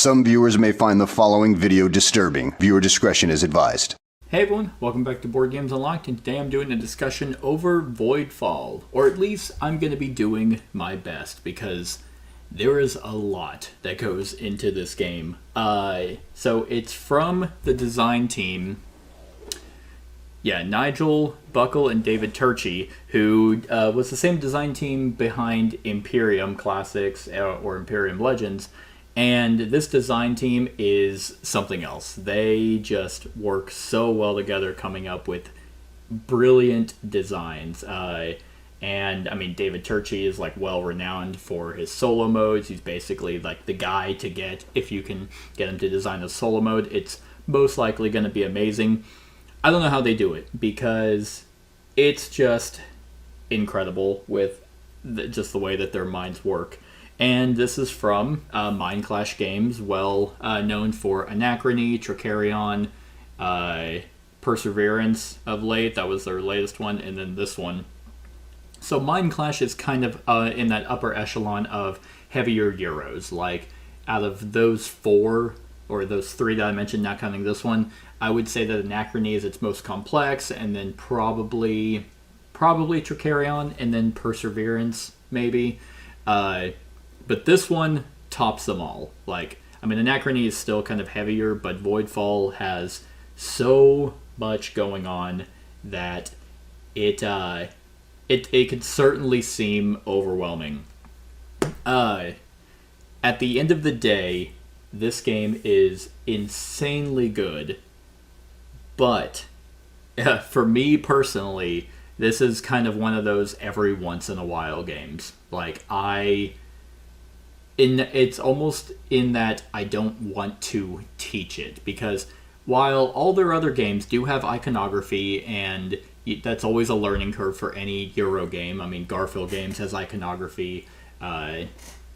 Some viewers may find the following video disturbing. Viewer discretion is advised. Hey everyone, welcome back to Board Games Unlocked, and today I'm doing a discussion over Voidfall. Or at least I'm going to be doing my best, because there is a lot that goes into this game. So it's from the design team, Nigel Buckle and David Turczi, who was the same design team behind Imperium Classics or Imperium Legends. And this design team is something else. They just work so well together, coming up with brilliant designs. And I mean, David Turczi is like well renowned for his solo modes. He's basically like the guy to get. If you can get him to design a solo mode, it's most likely going to be amazing. I don't know how they do it, because it's just incredible with just the way that their minds work. And this is from Mind Clash Games, well known for Anachrony, Tricarion, Perseverance of late. That was their latest one, and then this one. So Mind Clash is kind of in that upper echelon of heavier Euros. Like, out of those four, or those three that I mentioned, not counting this one, I would say that Anachrony is its most complex, and then probably Tricarion, and then Perseverance, maybe. But this one tops them all. Like, I mean, Anachrony is still kind of heavier, but Voidfall has so much going on that it could certainly seem overwhelming. At the end of the day, this game is insanely good. But for me personally, this is kind of one of those every once in a while games. Like, it's almost in that I don't want to teach it, because while all their other games do have iconography, and that's always a learning curve for any Euro game. I mean, Garfield Games has iconography, like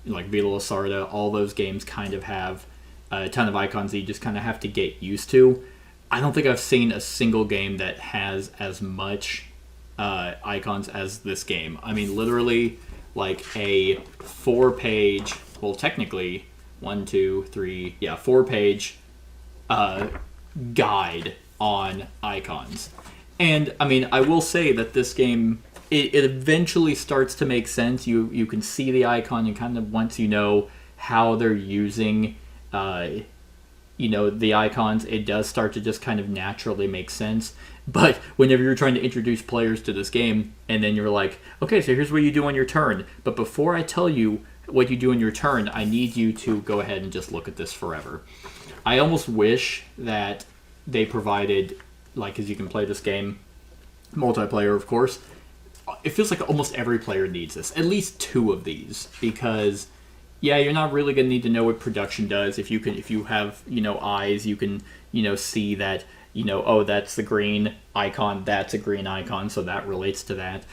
Vita Lasarda, all those games kind of have a ton of icons that you just kind of have to get used to. I don't think I've seen a single game that has as much icons as this game. I mean, literally, like a 4-page, well, technically, 4-page guide on icons. And, I mean, I will say that this game, it eventually starts to make sense. You can see the icon, and kind of once you know how they're using, the icons, it does start to just kind of naturally make sense. But whenever you're trying to introduce players to this game, and then you're like, okay, so here's what you do on your turn. But before I tell you what you do on your turn, I need you to go ahead and just look at this forever. I almost wish that they provided, like, because you can play this game, multiplayer, of course. It feels like almost every player needs this. At least 2 of these, because you're not really going to need to know what production does. If you have, eyes, you can, see that, oh, that's the green icon, that's a green icon, so that relates to that.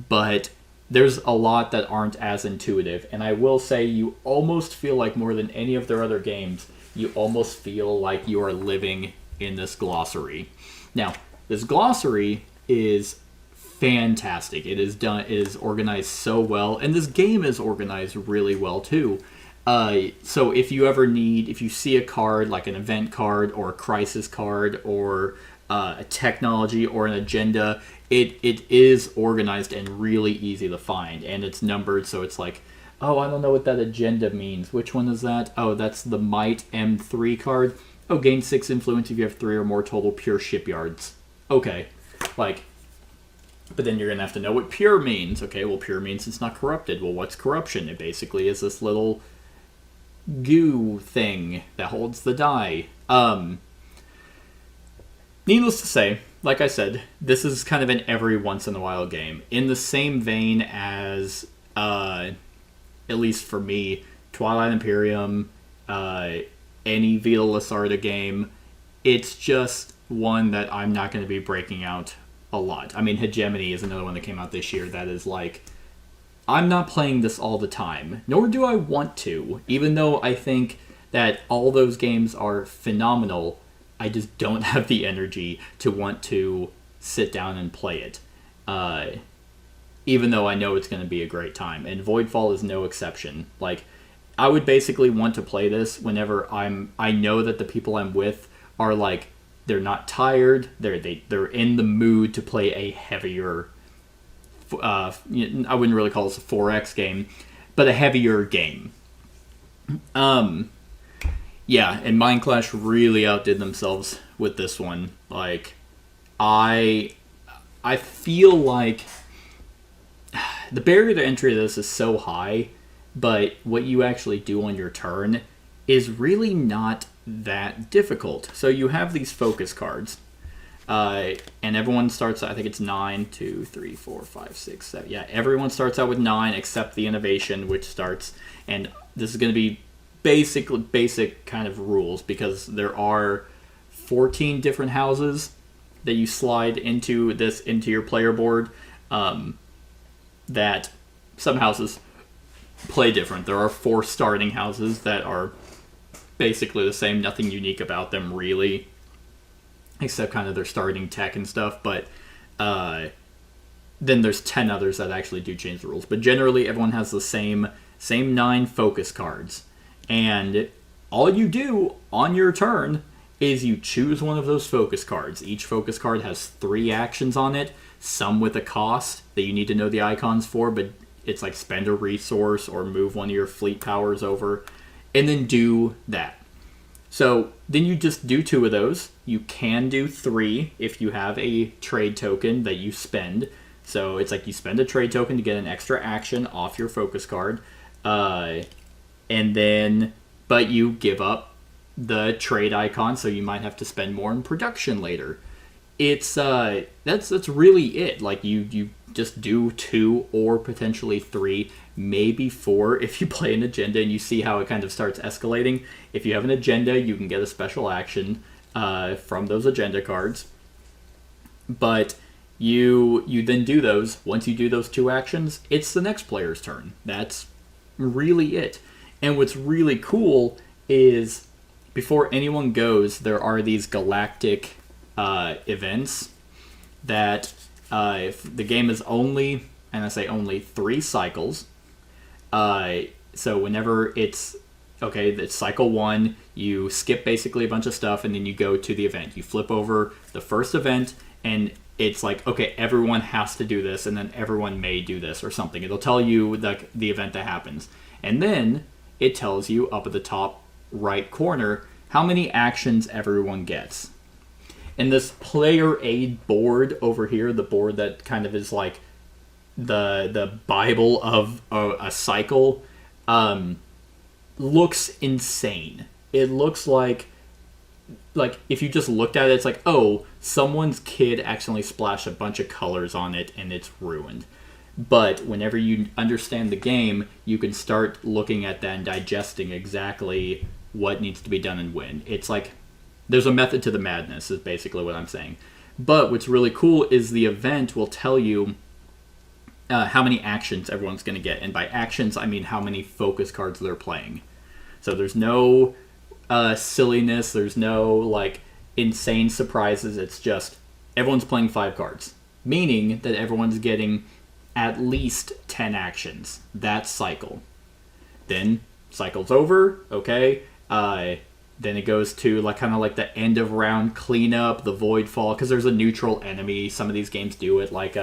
But there's a lot that aren't as intuitive, and I will say you almost feel like, more than any of their other games, you almost feel like you are living in this glossary. Now, this glossary is fantastic. It is organized so well, and this game is organized really well too. So if you see a card, like an event card or a crisis card or a technology or an agenda, it is organized and really easy to find, and it's numbered, so it's like, oh, I don't know what that agenda means. Which one is that? Oh, that's the Might M3 card. Oh, gain 6 influence if you have 3 or more total pure shipyards. Okay, like, but then you're going to have to know what pure means. Okay, well, pure means it's not corrupted. Well, what's corruption? It basically is this little goo thing that holds the die. Needless to say, like I said, this is kind of an every once in a while game. In the same vein as, at least for me, Twilight Imperium, any Vita Lasarda game, it's just one that I'm not going to be breaking out a lot. I mean, Hegemony is another one that came out this year that is like, I'm not playing this all the time, nor do I want to, even though I think that all those games are phenomenal. I just don't have the energy to want to sit down and play it, even though I know it's going to be a great time. And Voidfall is no exception. Like, I would basically want to play this whenever I know that the people I'm with are like, they're not tired, they're in the mood to play a heavier, I wouldn't really call this a 4X game, but a heavier game. Yeah, and Mind Clash really outdid themselves with this one. Like, I feel like the barrier to entry to this is so high, but what you actually do on your turn is really not that difficult. So you have these focus cards, and everyone starts, I think it's 9, 2, 3, 4, 5, 6, 7. Yeah, everyone starts out with 9 except the innovation, which starts, and this is going to be basic kind of rules, because there are 14 different houses that you slide into your player board, that some houses play different. There are 4 starting houses that are basically the same, nothing unique about them really, except kind of their starting tech and stuff, but then there's 10 others that actually do change the rules. But generally everyone has the same 9 focus cards. And all you do on your turn is you choose one of those focus cards. Each focus card has 3 actions on it, some with a cost that you need to know the icons for, but it's like spend a resource or move one of your fleet powers over, and then do that. So then you just do 2 of those. You can do 3 if you have a trade token that you spend. So it's like you spend a trade token to get an extra action off your focus card. And then, but you give up the trade icon, so you might have to spend more in production later. It's that's really it. Like you just do 2 or potentially 3, maybe 4 if you play an agenda and you see how it kind of starts escalating. If you have an agenda, you can get a special action from those agenda cards. But you then do those. Once you do those 2 actions, it's the next player's turn. That's really it. And what's really cool is before anyone goes, there are these galactic events that if the game is only, and I say only, 3 cycles. So whenever it's cycle 1, you skip basically a bunch of stuff and then you go to the event. You flip over the first event and it's like, okay, everyone has to do this and then everyone may do this or something. It'll tell you the event that happens. And then it tells you up at the top right corner how many actions everyone gets. And this player aid board over here, the board that kind of is like the Bible of a cycle, looks insane. It looks like if you just looked at it, it's like, oh, someone's kid accidentally splashed a bunch of colors on it and it's ruined. But whenever you understand the game, you can start looking at that and digesting exactly what needs to be done and when. It's like there's a method to the madness is basically what I'm saying. But what's really cool is the event will tell you how many actions everyone's going to get. And by actions, I mean how many focus cards they're playing. So there's no silliness. There's no like insane surprises. It's just everyone's playing 5 cards. Meaning that everyone's getting at least 10 actions that cycle. Then cycle's over, okay. Then it goes to like kind of like the end of round cleanup, the Voidfall, because there's a neutral enemy. Some of these games do it, like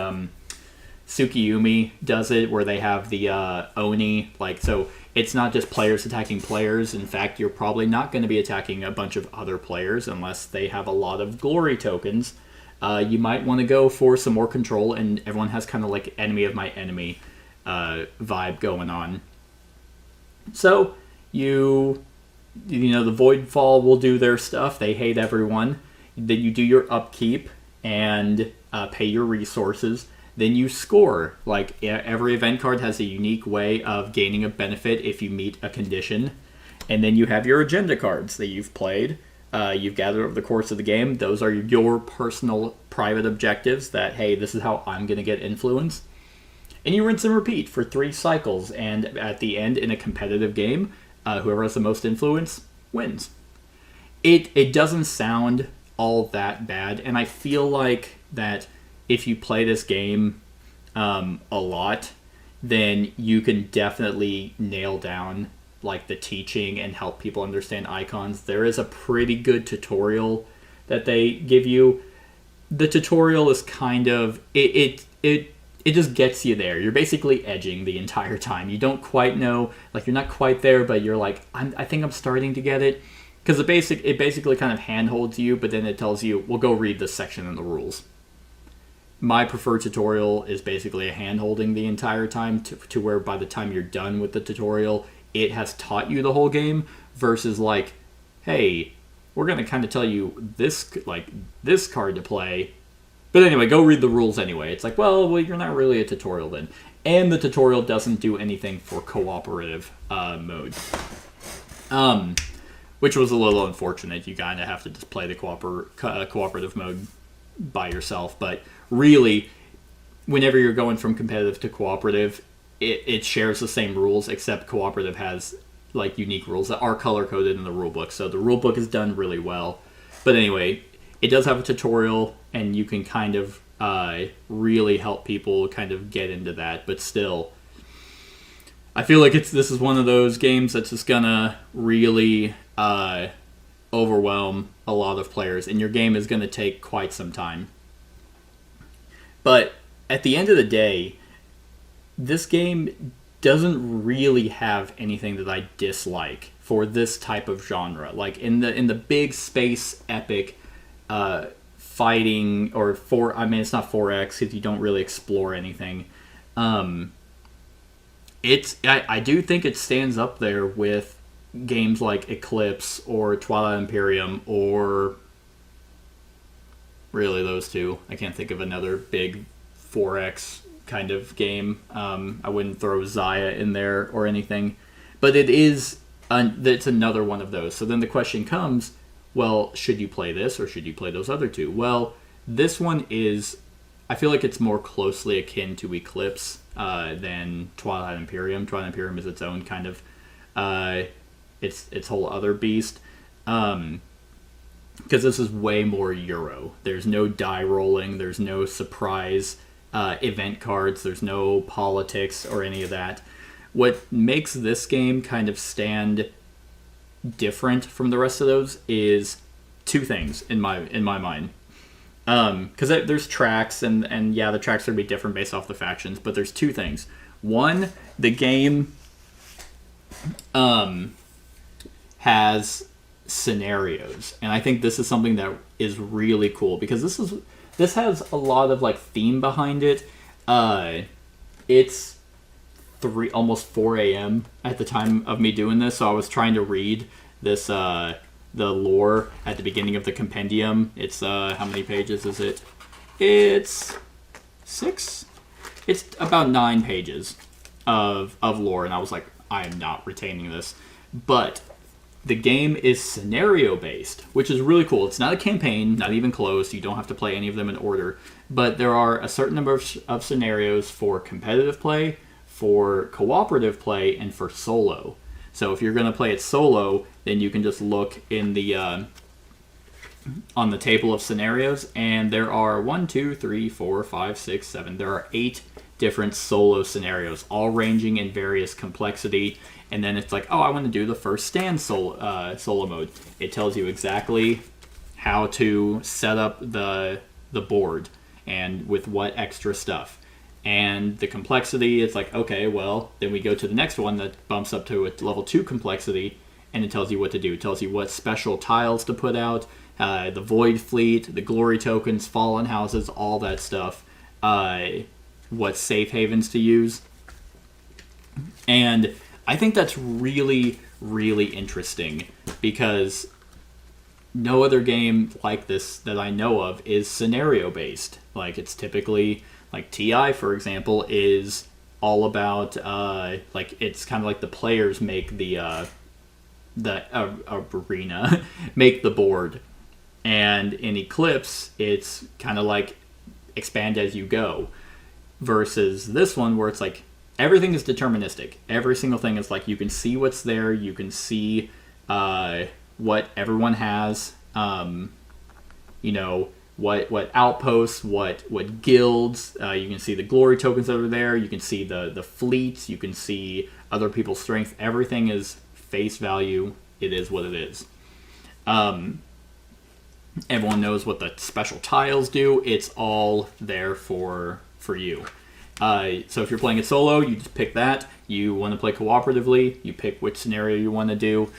Tsukiyumi does it, where they have the Oni. Like, so it's not just players attacking players. In fact, you're probably not going to be attacking a bunch of other players unless they have a lot of glory tokens. You might want to go for some more control, and everyone has kind of like enemy of my enemy vibe going on. So you know, the Voidfall will do their stuff. They hate everyone. Then you do your upkeep and pay your resources. Then you score. Like, every event card has a unique way of gaining a benefit if you meet a condition. And then you have your agenda cards that you've played. You've gathered over the course of the game. Those are your personal private objectives that, hey, this is how I'm going to get influence. And you rinse and repeat for 3 cycles. And at the end, in a competitive game, whoever has the most influence wins. It doesn't sound all that bad. And I feel like that if you play this game a lot, then you can definitely nail down like the teaching and help people understand icons, there is a pretty good tutorial that they give you. The tutorial is kind of it just gets you there. You're basically edging the entire time. You don't quite know, like, you're not quite there, but you're like, I think I'm starting to get it. Because it basically kind of handholds you, but then it tells you, well, go read this section in the rules. My preferred tutorial is basically a hand-holding the entire time to where by the time you're done with the tutorial, it has taught you the whole game, versus like, hey, we're going to kind of tell you this card to play. But anyway, go read the rules anyway. It's like, well, you're not really a tutorial then. And the tutorial doesn't do anything for cooperative mode. Which was a little unfortunate. You kind of have to just play the cooperative mode by yourself. But really, whenever you're going from competitive to cooperative, it shares the same rules, except cooperative has like unique rules that are color-coded in the rulebook. So the rulebook is done really well. But anyway, it does have a tutorial, and you can kind of really help people kind of get into that. But still, I feel like this is one of those games that's just gonna really overwhelm a lot of players, and your game is gonna take quite some time. But at the end of the day, this game doesn't really have anything that I dislike for this type of genre. Like in the big space epic fighting, or it's not 4X because you don't really explore anything. I do think it stands up there with games like Eclipse or Twilight Imperium, or really those two. I can't think of another big 4X kind of game. I wouldn't throw Xayah in there or anything, but it's another one of those. So then the question comes, well, should you play this or should you play those other two? Well, this one is, I feel like it's more closely akin to Eclipse than Twilight Imperium. Twilight Imperium is its own kind of its whole other beast. Because this is way more Euro. There's no die rolling. There's no surprise event cards. There's no politics or any of that. What makes this game kind of stand different from the rest of those is two things in my mind. Because there's tracks, and yeah, the tracks are going to be different based off the factions, but there's two things. One, the game has scenarios, and I think this is something that is really cool, because this has a lot of like theme behind it. It's almost 4 a.m. at the time of me doing this, so I was trying to read this the lore at the beginning of the compendium. It's how many pages is it? It's 6. It's about 9 pages of lore, and I was like, I am not retaining this. But the game is scenario based, which is really cool. It's not a campaign, not even close. You don't have to play any of them in order, but there are a certain number of scenarios for competitive play, for cooperative play, and for solo. So if you're going to play it solo, then you can just look in the on the table of scenarios, and there are 1, 2, 3, 4, 5, 6, 7. There are 8 different solo scenarios, all ranging in various complexity. And then it's like, oh, I want to do the first stand solo mode. It tells you exactly how to set up the board and with what extra stuff. And the complexity, it's like, okay, well, then we go to the next one that bumps up to a level 2 complexity, and it tells you what to do. It tells you what special tiles to put out, the Void Fleet, the Glory Tokens, Fallen Houses, all that stuff, what safe havens to use. And I think that's really, really interesting, because no other game like this that I know of is scenario-based. Like, it's typically, like TI, for example, is all about, like, it's kind of like the players make the arena, make the board. And in Eclipse, it's kind of like expand as you go. Versus this one, where it's like, everything is deterministic. Every single thing is like, you can see what's there. You can see what everyone has. You know, what outposts, what guilds. You can see the glory tokens that are there. You can see the fleets. You can see other people's strength. Everything is face value, it is what it is. Everyone knows what the special tiles do. It's all there for you. So if you're playing it solo, you just pick that. You want to play cooperatively, you pick which scenario you want to do.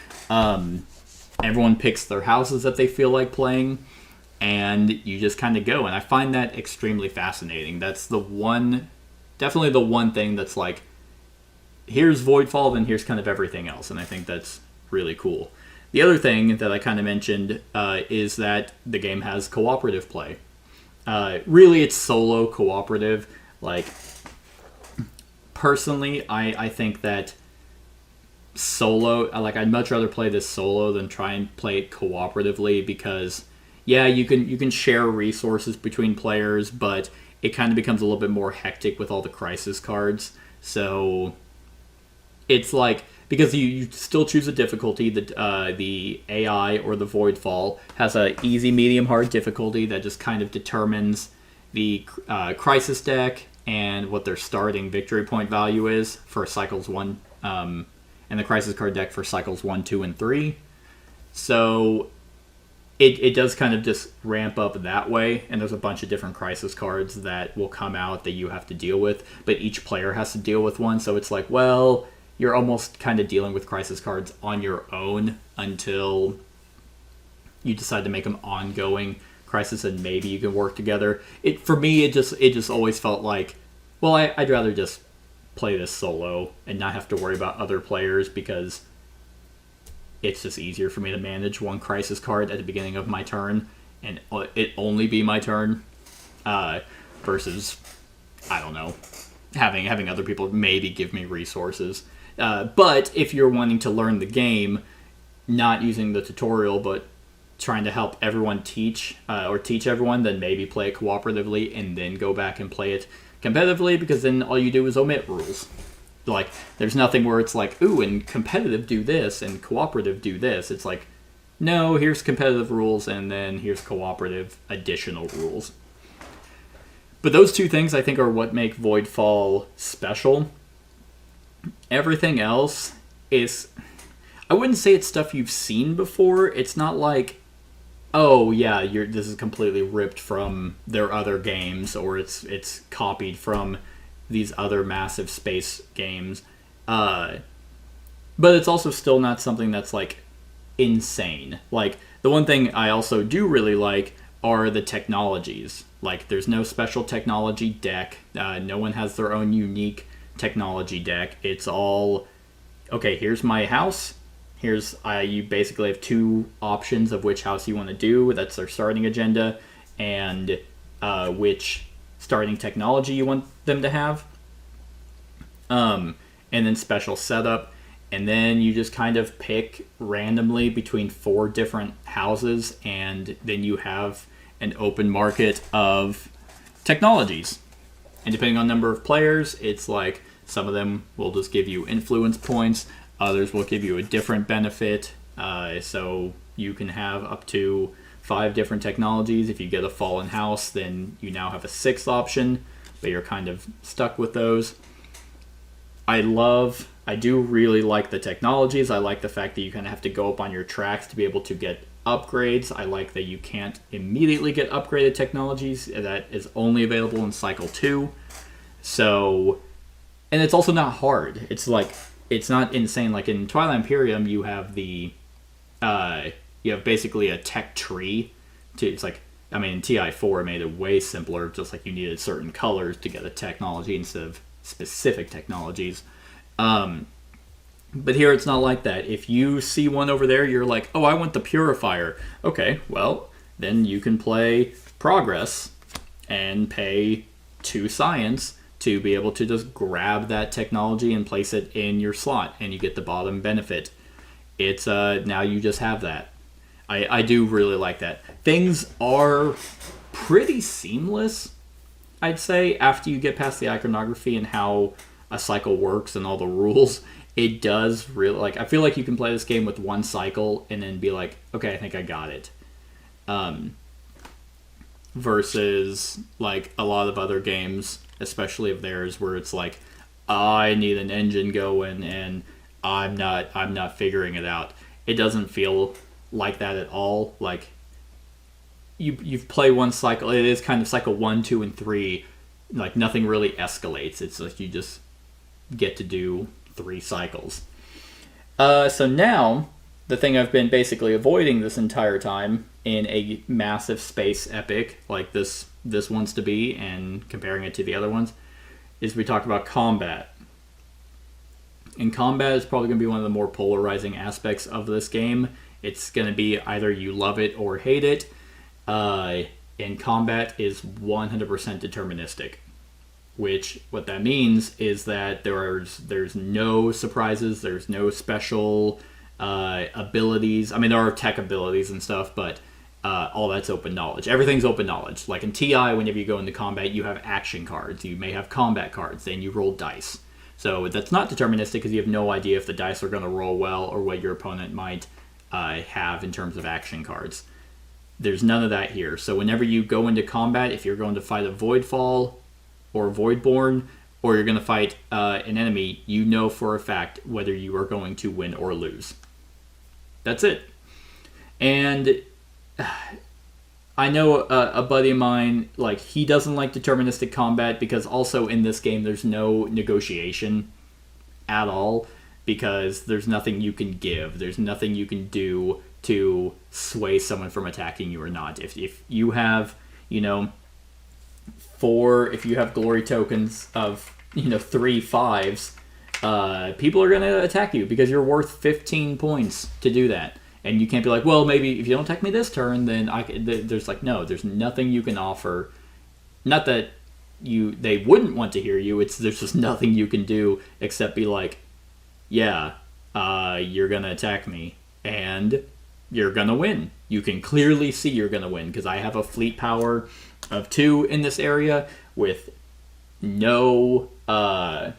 Everyone picks their houses that they feel like playing, and you just kind of go. And I find that extremely fascinating. That's definitely the one thing that's like, here's Voidfall, then here's kind of everything else. And I think that's really cool. The other thing that I kind of mentioned is that the game has cooperative play. Really, it's solo cooperative. Like, personally, I think that solo, I'd much rather play this solo than try and play it cooperatively, because, yeah, you can share resources between players, but it kind of becomes a little bit more hectic with all the crisis cards. So it's like, because you still choose a difficulty, the AI or the Voidfall has a easy, medium, hard difficulty that just kind of determines the crisis deck and what their starting victory point value is for cycles 1, and the crisis card deck for cycles 1, 2, and 3. So it does kind of just ramp up that way, and there's a bunch of different crisis cards that will come out that you have to deal with, but each player has to deal with one, so it's like, well, you're almost kind of dealing with crisis cards on your own until you decide to make them ongoing crisis, and maybe you can work together. For me, it just always felt like, well, I'd rather just play this solo and not have to worry about other players, because it's just easier for me to manage one crisis card at the beginning of my turn and it only be my turn, versus, I don't know, having other people maybe give me resources. But if you're wanting to learn the game, not using the tutorial, but trying to help everyone teach everyone, then maybe play it cooperatively and then go back and play it competitively, because then all you do is omit rules. Like, there's nothing where it's like, ooh, in competitive do this and cooperative do this. It's like, no, here's competitive rules and then here's cooperative additional rules. But those two things, I think, are what make Voidfall special. Everything else is, I wouldn't say it's stuff you've seen before. It's not like, oh yeah, this is completely ripped from their other games, or it's copied from these other massive space games. But it's also still not something that's like insane. Like, the one thing I also do really like are the technologies. Like, there's no special technology deck. No one has their own unique technology deck. It's all, okay, here's my house. Here's, you basically have two options of which house you want to do. That's their starting agenda, and which starting technology you want them to have. And then special setup. And then you just kind of pick randomly between 4 different houses, and then you have an open market of technologies. And depending on number of players, it's like, some of them will just give you influence points, others will give you a different benefit. So you can have up to 5 different technologies. If you get a fallen house, then you now have a 6th option, but you're kind of stuck with those. I do really like the technologies. I like the fact that you kind of have to go up on your tracks to be able to get upgrades. I like that you can't immediately get upgraded technologies. That is only available in Cycle 2. So, and it's also not hard. It's like, it's not insane. Like in Twilight Imperium, you have you have basically a tech tree. It's like, I mean, in TI4 it made it way simpler. Just like you needed certain colors to get a technology instead of specific technologies. But here it's not like that. If you see one over there, you're like, oh, I want the Purifier. Okay, well, then you can play Progress and pay 2 Science to be able to just grab that technology and place it in your slot, and you get the bottom benefit. It's now you just have that. I do really like that. Things are pretty seamless, I'd say, after you get past the iconography and how a cycle works and all the rules. It does really, like, I feel like you can play this game with 1 cycle and then be like, okay, I think I got it. Versus like a lot of other games, especially of theirs, where it's like, I need an engine going and I'm not figuring it out. It doesn't feel like that at all. Like you've played one cycle. It is kind of cycle 1, 2, and 3. Like nothing really escalates. It's like you just get to do 3 cycles. So now the thing I've been basically avoiding this entire time in a massive space epic like this one's to be, and comparing it to the other ones, is we talked about combat. And combat is probably going to be one of the more polarizing aspects of this game. It's going to be either you love it or hate it. And combat is 100% deterministic. Which, what that means is that there's no surprises, there's no special abilities. I mean, there are tech abilities and stuff, but all that's open knowledge. Everything's open knowledge. Like in TI, whenever you go into combat, you have action cards. You may have combat cards, then you roll dice. So that's not deterministic because you have no idea if the dice are going to roll well or what your opponent might have in terms of action cards. There's none of that here. So whenever you go into combat, if you're going to fight a Voidfall or Voidborn, or you're going to fight an enemy, you know for a fact whether you are going to win or lose. That's it. And I know a buddy of mine, like, he doesn't like deterministic combat because also in this game there's no negotiation at all, because there's nothing you can give. There's nothing you can do to sway someone from attacking you or not. If you have, if you have glory tokens of 3 5s, people are going to attack you because you're worth 15 points to do that. And you can't be like, well, maybe if you don't attack me this turn, then there's like, no, there's nothing you can offer. Not that they wouldn't want to hear you. There's just nothing you can do except be like, yeah, you're going to attack me and you're going to win. You can clearly see you're going to win because I have a fleet power of 2 in this area with no, I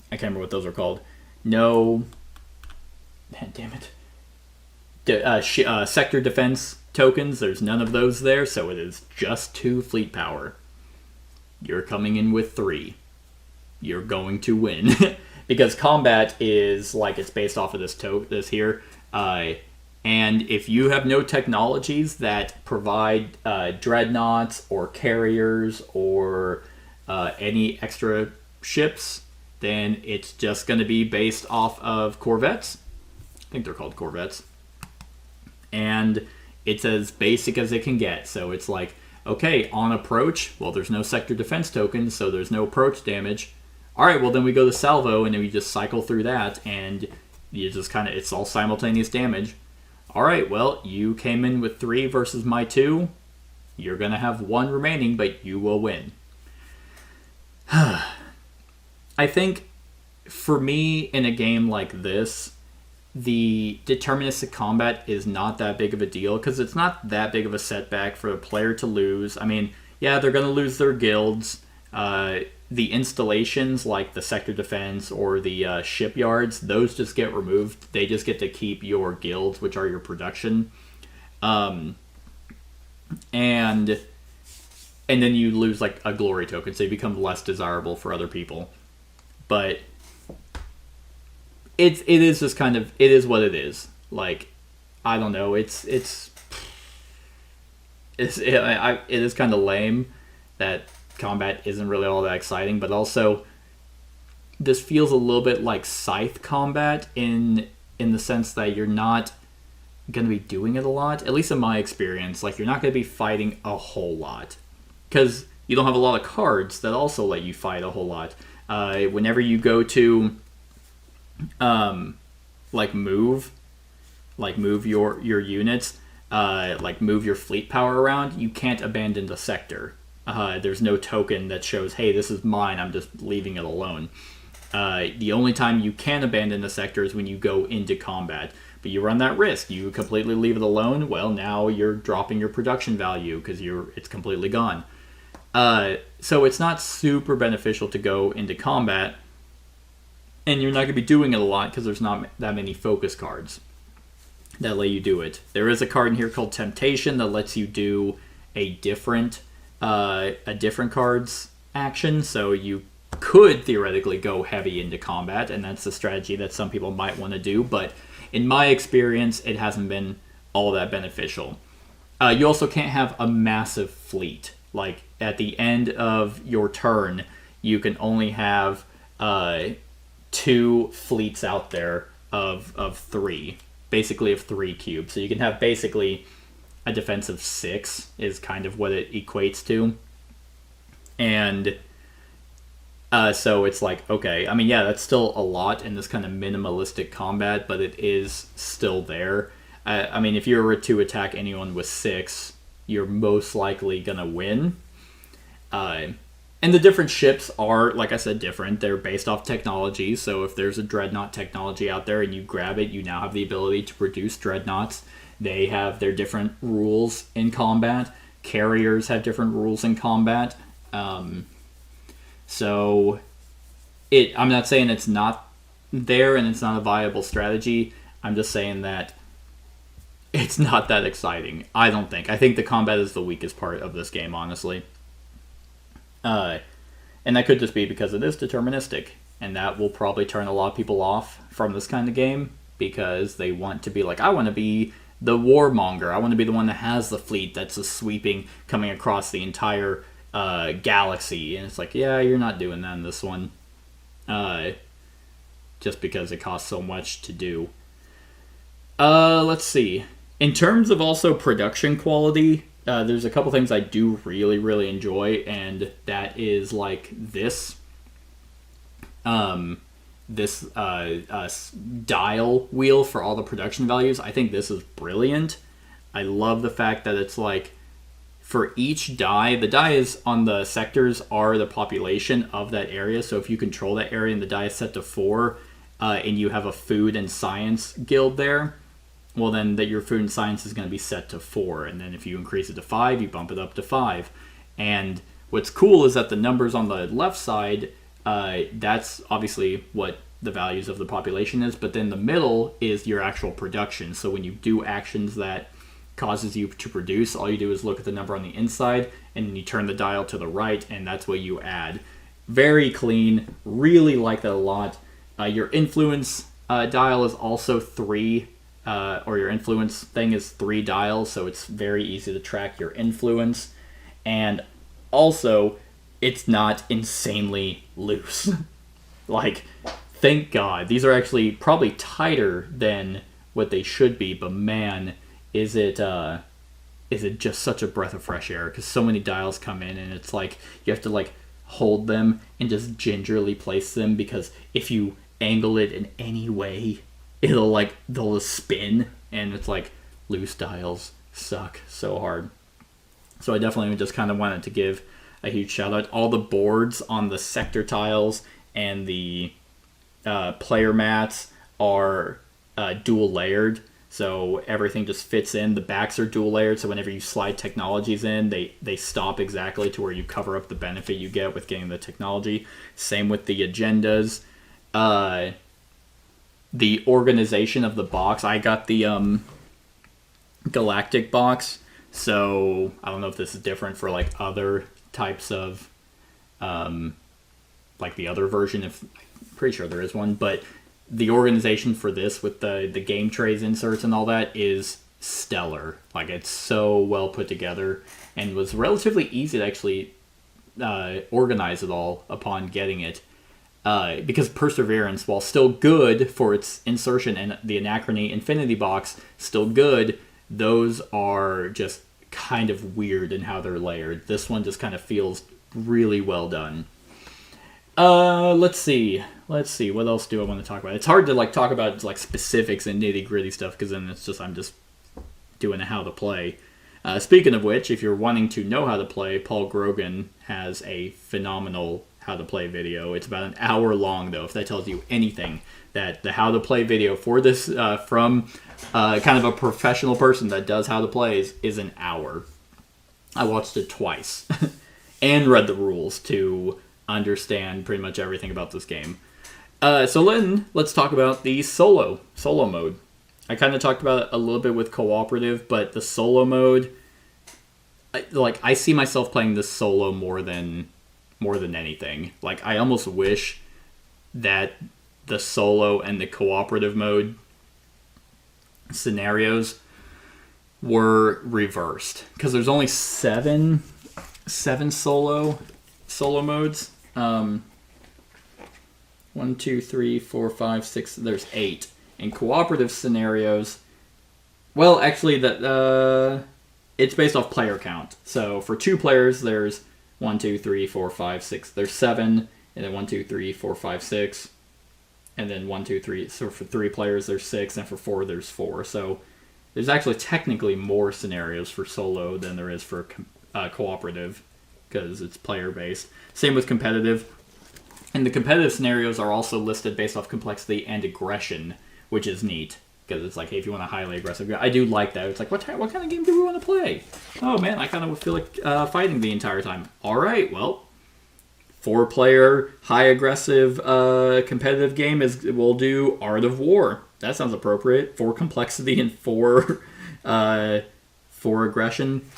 can't remember what those are called. No, man, damn it. Sector defense tokens, there's none of those there, so it is just 2 fleet power. You're coming in with 3. You're going to win. Because combat is like, it's based off of this here. And if you have no technologies that provide dreadnoughts or carriers or any extra ships, then it's just going to be based off of corvettes. I think they're called corvettes. And it's as basic as it can get. So it's like, okay, on approach, well, there's no sector defense tokens, so there's no approach damage. All right, well, then we go to salvo, and then we just cycle through that, and you just kind of, it's all simultaneous damage. All right, well, you came in with 3 versus my 2. You're going to have 1 remaining, but you will win. I think, for me, in a game like this, the deterministic combat is not that big of a deal because it's not that big of a setback for a player to lose. I mean, yeah, they're going to lose their guilds. The installations like the sector defense or the shipyards, those just get removed. They just get to keep your guilds, which are your production. And then you lose like a glory token, so you become less desirable for other people. But it is just kind of, it is what it is. Like, I don't know. It is kind of lame that combat isn't really all that exciting, but also this feels a little bit like Scythe combat in the sense that you're not going to be doing it a lot, at least in my experience. Like, you're not going to be fighting a whole lot because you don't have a lot of cards that also let you fight a whole lot. Whenever you go to move your units, move your fleet power around, you can't abandon the sector. There's no token that shows, hey, this is mine, I'm just leaving it alone. The only time you can abandon the sector is when you go into combat. But you run that risk. You completely leave it alone, well, now you're dropping your production value because it's completely gone. So it's not super beneficial to go into combat, and you're not going to be doing it a lot because there's not that many focus cards that let you do it. There is a card in here called Temptation that lets you do a different card's action. So you could theoretically go heavy into combat, and that's a strategy that some people might want to do, but in my experience, it hasn't been all that beneficial. You also can't have a massive fleet. Like, at the end of your turn, you can only have 2 fleets out there of 3. Basically of 3 cubes. So you can have basically a defense of 6 is kind of what it equates to. And so it's like, okay, I mean, yeah, that's still a lot in this kind of minimalistic combat, but it is still there. I mean, if you were to attack anyone with 6, you're most likely going to win. And the different ships are, like I said, different. They're based off technology, so if there's a dreadnought technology out there and you grab it, you now have the ability to produce dreadnoughts. They have their different rules in combat. Carriers have different rules in combat. So I'm not saying it's not there and it's not a viable strategy. I'm just saying that it's not that exciting, I don't think. I think the combat is the weakest part of this game, honestly. And that could just be because it is deterministic, and that will probably turn a lot of people off from this kind of game because they want to be like, I want to be the warmonger. I want to be the one that has the fleet that's a sweeping coming across the entire galaxy. And it's like, yeah, you're not doing that in this one. Just because it costs so much to do. Let's see. In terms of also production quality, there's a couple things I do really, really enjoy, and that is like this dial wheel for all the production values. I think this is brilliant. I love the fact that it's like for each die, the die is on the sectors are the population of that area. So if you control that area and the die is set to 4, and you have a food and science guild there, well, then that your food and science is going to be set to 4. And then if you increase it to 5, you bump it up to 5. And what's cool is that the numbers on the left side, that's obviously what the values of the population is. But then the middle is your actual production. So when you do actions that causes you to produce, all you do is look at the number on the inside, and then you turn the dial to the right, and that's what you add. Very clean. Really like that a lot. Your influence dial is also 3. Or your influence thing is 3 dials, so it's very easy to track your influence. And also, it's not insanely loose. Like, thank God. These are actually probably tighter than what they should be, but man, is it just such a breath of fresh air, because so many dials come in, and it's like, you have to like hold them and just gingerly place them, because if you angle it in any way, they'll spin, and it's like, loose dials suck so hard. So I definitely just kind of wanted to give a huge shout out. All the boards on the sector tiles and the player mats are dual layered, so everything just fits in. The backs are dual layered, so whenever you slide technologies in, they stop exactly to where you cover up the benefit you get with getting the technology. Same with the agendas. The organization of the box, I got the galactic box, so I don't know if this is different for like other types of like the other version. I'm pretty sure there is one, but the organization for this with the game trays inserts and all that is stellar. Like, it's so well put together, and was relatively easy to actually organize it all upon getting it. Because Perseverance, while still good for its insertion, and the Anachrony Infinity Box, still good, those are just kind of weird in how they're layered. This one just kind of feels really well done. Let's see, what else do I want to talk about? It's hard to like talk about like specifics and nitty-gritty stuff, because then it's just, I'm just doing a how to play. Speaking of which, if you're wanting to know how to play, Paul Grogan has a phenomenal how to play video. It's about an hour long, though, if that tells you anything. That the how to play video for this from kind of a professional person that does how to play is an hour. I watched it twice and read the rules to understand pretty much everything about this game. So then let's talk about the solo mode. I kind of talked about it a little bit with cooperative, but the solo mode, I see myself playing this solo more than more than anything. Like, I almost wish that the solo and the cooperative mode scenarios were reversed, because there's only seven solo modes. 1, 2, 3, 4, 5, 6. There's 8 in cooperative scenarios. Well, actually, it's based off player count. So for 2 players, there's 1, 2, 3, 4, 5, 6. There's 7, and then 1, 2, 3, 4, 5, 6, and then 1, 2, 3. So for 3 players, there's 6, and for 4, there's 4. So there's actually technically more scenarios for solo than there is for cooperative, because it's player-based. Same with competitive. And the competitive scenarios are also listed based off complexity and aggression, which is neat, because it's like, hey, if you want a highly aggressive... I do like that. It's like, what kind of game do we want to play? Oh, man, I kind of feel like fighting the entire time. All right, well, 4-player, high-aggressive competitive game we'll do Art of War. That sounds appropriate. 4 complexity and 4 aggression.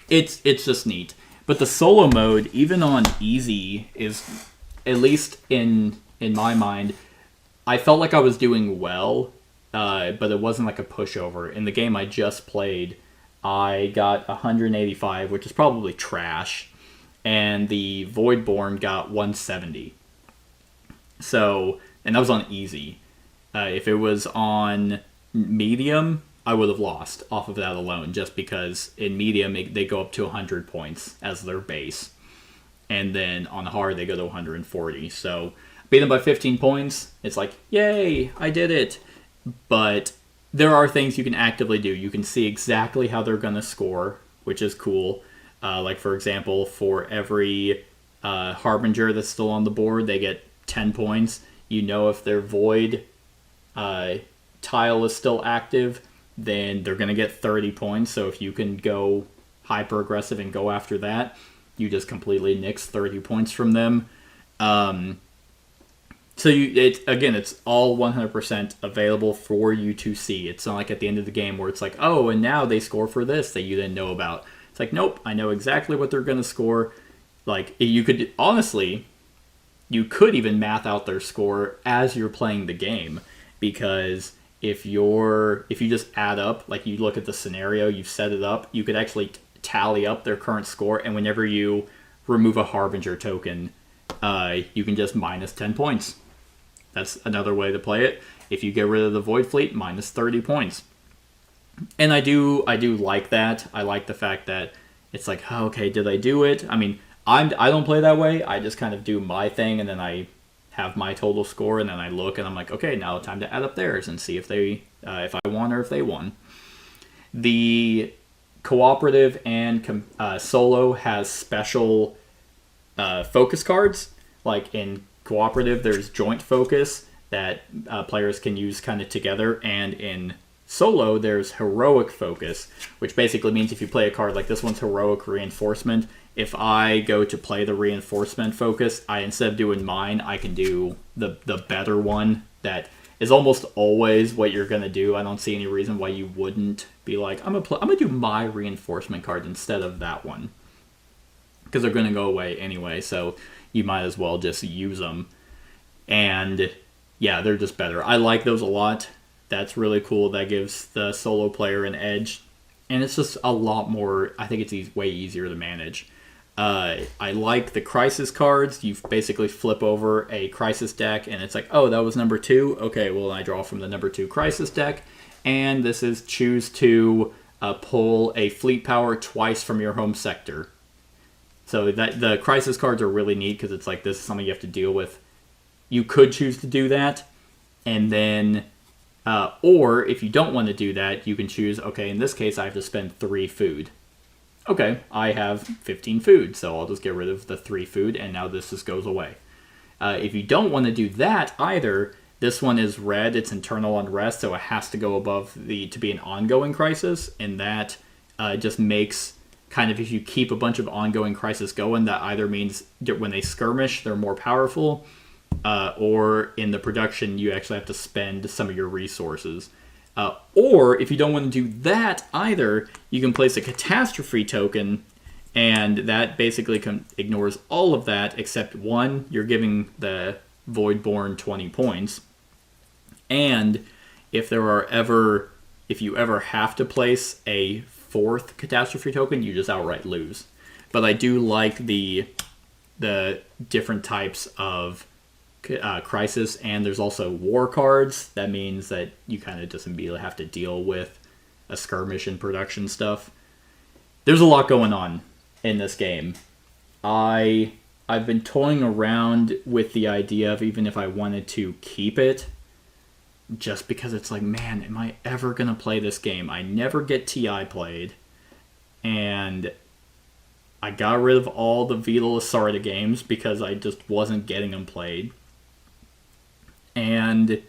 It's just neat. But the solo mode, even on easy, is, at least in my mind, I felt like I was doing well, but it wasn't like a pushover. In the game I just played, I got 185, which is probably trash, and the Voidborn got 170. So, and that was on easy. If it was on medium, I would have lost off of that alone, just because in medium they go up to 100 points as their base, and then on hard they go to 140. So beat them by 15 points, it's like, yay, I did it. But there are things you can actively do. You can see exactly how they're going to score, which is cool. Like, for example, for every Harbinger that's still on the board, they get 10 points. You know, if their Void tile is still active, then they're going to get 30 points. So if you can go hyper aggressive and go after that, you just completely nix 30 points from them. So it's all 100% available for you to see. It's not like at the end of the game where it's like, oh, and now they score for this that you didn't know about. It's like, nope, I know exactly what they're going to score. Like, you could, honestly, you could even math out their score as you're playing the game, because if you just add up, like, you look at the scenario, you've set it up, you could actually tally up their current score, and whenever you remove a Harbinger token, you can just minus 10 points. That's another way to play it. If you get rid of the Void Fleet, minus 30 points. And I do like that. I like the fact that it's like, oh, okay, did I do it? I mean, I don't play that way. I just kind of do my thing, and then I have my total score, and then I look, and I'm like, okay, now it's time to add up theirs and see if I won or if they won. The cooperative and solo has special focus cards. Like in cooperative, there's joint focus that players can use kind of together, and in solo, there's heroic focus, which basically means if you play a card like this one's heroic reinforcement, if I go to play the reinforcement focus, instead of doing mine, I can do the better one that is almost always what you're going to do. I don't see any reason why you wouldn't be like, I'm gonna do my reinforcement card instead of that one, because they're going to go away anyway, so you might as well just use them. And yeah, they're just better. I like those a lot. That's really cool. That gives the solo player an edge. And it's just a lot more, I think it's way easier to manage. I like the crisis cards. You basically flip over a crisis deck, and it's like, oh, that was number 2. Okay, well, I draw from the number 2 crisis deck. And this is choose to pull a fleet power twice from your home sector. So that the crisis cards are really neat, because it's like, this is something you have to deal with. You could choose to do that, and then... or if you don't want to do that, you can choose, okay, in this case, I have to spend 3 food. Okay, I have 15 food, so I'll just get rid of the 3 food, and now this just goes away. If you don't want to do that either, this one is red, it's internal unrest, so it has to go above to be an ongoing crisis, and that just makes kind of, if you keep a bunch of ongoing crisis going, that either means when they skirmish, they're more powerful, or in the production, you actually have to spend some of your resources. Or if you don't want to do that either, you can place a catastrophe token And that basically ignores all of that, except one, you're giving the Voidborn 20 points. And if you ever have to place a fourth catastrophe token, you just outright lose. But I do like the different types of crisis, and there's also war cards. That means that you kind of just immediately have to deal with a skirmish and production stuff. There's a lot going on in this game. I've been toying around with the idea of even if I wanted to keep it, just because it's like, man, am I ever gonna play this game? I never get TI played, and I got rid of all the Vita Lasarda games because I just wasn't getting them played. And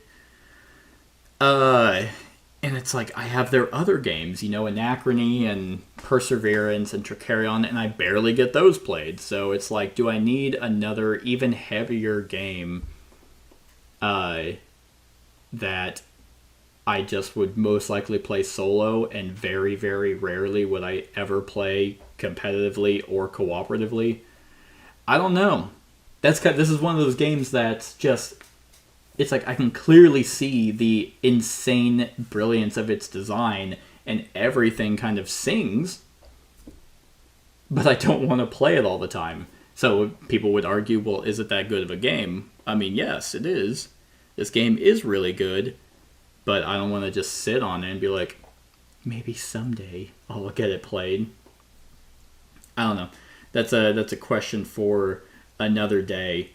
it's like, I have their other games, Anachrony and Perseverance and Tricarion, and I barely get those played. So it's like, do I need another even heavier game that I just would most likely play solo, and very, very rarely would I ever play competitively or cooperatively? I don't know. This is one of those games that's just, it's like I can clearly see the insane brilliance of its design, and everything kind of sings, but I don't want to play it all the time. So people would argue, well, is it that good of a game? I mean, yes, it is. This game is really good, but I don't want to just sit on it and be like, maybe someday I'll get it played. I don't know. That's a question for another day.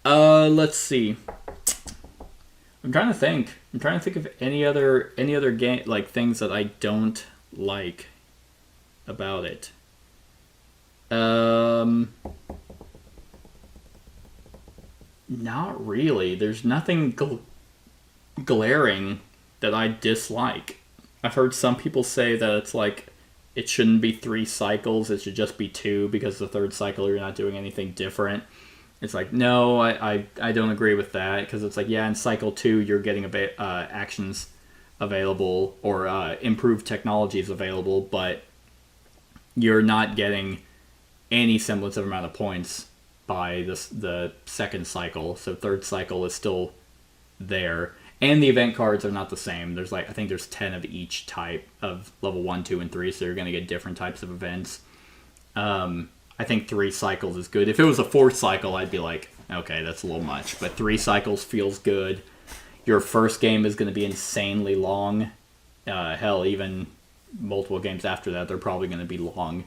Let's see. I'm trying to think of any other game, like things that I don't like about it. Not really. There's nothing glaring that I dislike. I've heard some people say that it's like, it shouldn't be 3 cycles, it should just be 2, because the third cycle you're not doing anything different. It's like, no, I don't agree with that, because it's like, yeah, in cycle 2 you're getting actions available, or improved technologies available, but you're not getting any semblance of amount of points by the second cycle. So third cycle is still there, and the event cards are not the same. There's I think there's 10 of each type of level 1, 2, and 3, so you're going to get different types of events. I think 3 cycles is good. If it was a 4th cycle, I'd be like, okay, that's a little much, but 3 cycles feels good. Your first game is going to be insanely long. Hell, even multiple games after that, they're probably going to be long.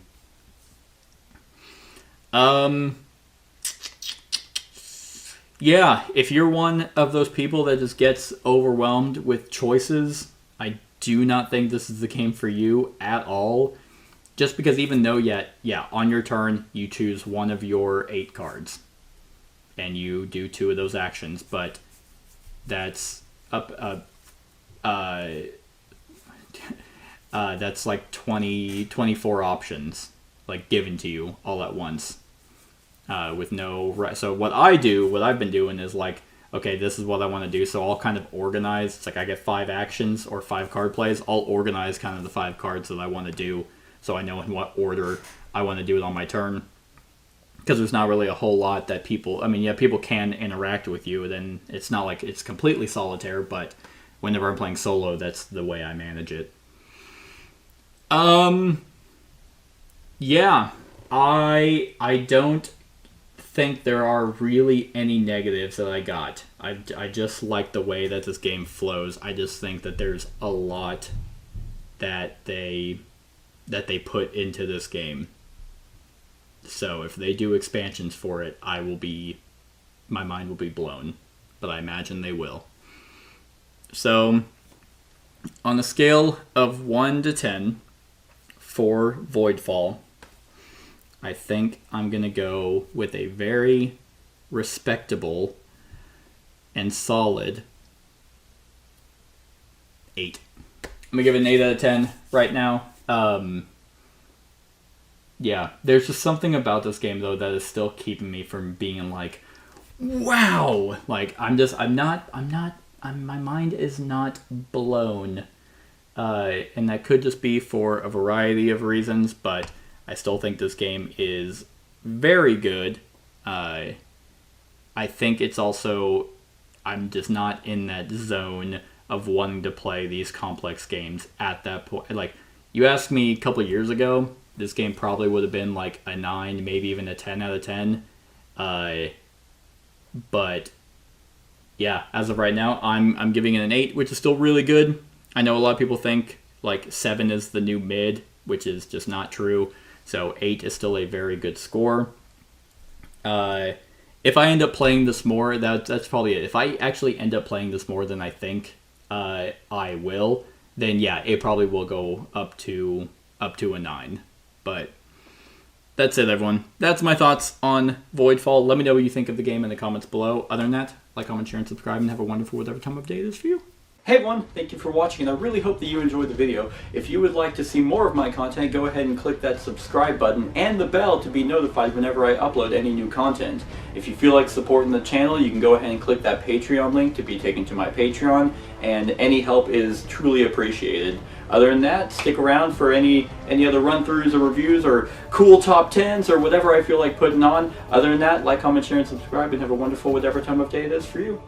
Yeah, if you're one of those people that just gets overwhelmed with choices, I do not think this is the game for you at all. Just because even though, on your turn, you choose one of your 8 cards. And you do 2 of those actions, but that's that's like 24 options, like, given to you all at once. With no... So what I've been doing is like, okay, this is what I want to do, so I'll kind of organize. It's like I get 5 actions or 5 card plays. I'll organize kind of the 5 cards that I want to do, so I know in what order I want to do it on my turn. Because there's not really a whole lot that people... I mean, yeah, people can interact with you, then it's not like it's completely solitaire, but whenever I'm playing solo, that's the way I manage it. Yeah, I don't think there are really any negatives that I got. I just like the way that this game flows. I just think that there's a lot that they put into this game. So if they do expansions for it, my mind will be blown. But I imagine they will. So on a scale of 1 to 10 for Voidfall, I think I'm going to go with a very respectable and solid 8. I'm going to give it an 8 out of 10 right now. Yeah, there's just something about this game, though, that is still keeping me from being like, wow! Like, my mind is not blown. And that could just be for a variety of reasons, but I still think this game is very good. I think it's also, I'm just not in that zone of wanting to play these complex games at that point. Like, you asked me a couple of years ago, this game probably would have been like a 9, maybe even a 10 out of 10. But yeah, as of right now, I'm giving it an 8, which is still really good. I know a lot of people think like 7 is the new mid, which is just not true. So 8 is still a very good score. If I end up playing this more, that's probably it. If I actually end up playing this more than I think I will, then yeah, it probably will go up to a 9. But that's it, everyone. That's my thoughts on Voidfall. Let me know what you think of the game in the comments below. Other than that, like, comment, share, and subscribe, and have a wonderful whatever time of day it is for you. Hey everyone, thank you for watching, and I really hope that you enjoyed the video. If you would like to see more of my content, go ahead and click that subscribe button and the bell to be notified whenever I upload any new content. If you feel like supporting the channel, you can go ahead and click that Patreon link to be taken to my Patreon, and any help is truly appreciated. Other than that, stick around for any other run-throughs or reviews or cool top 10s or whatever I feel like putting on. Other than that, like, comment, share, and subscribe, and have a wonderful whatever time of day it is for you.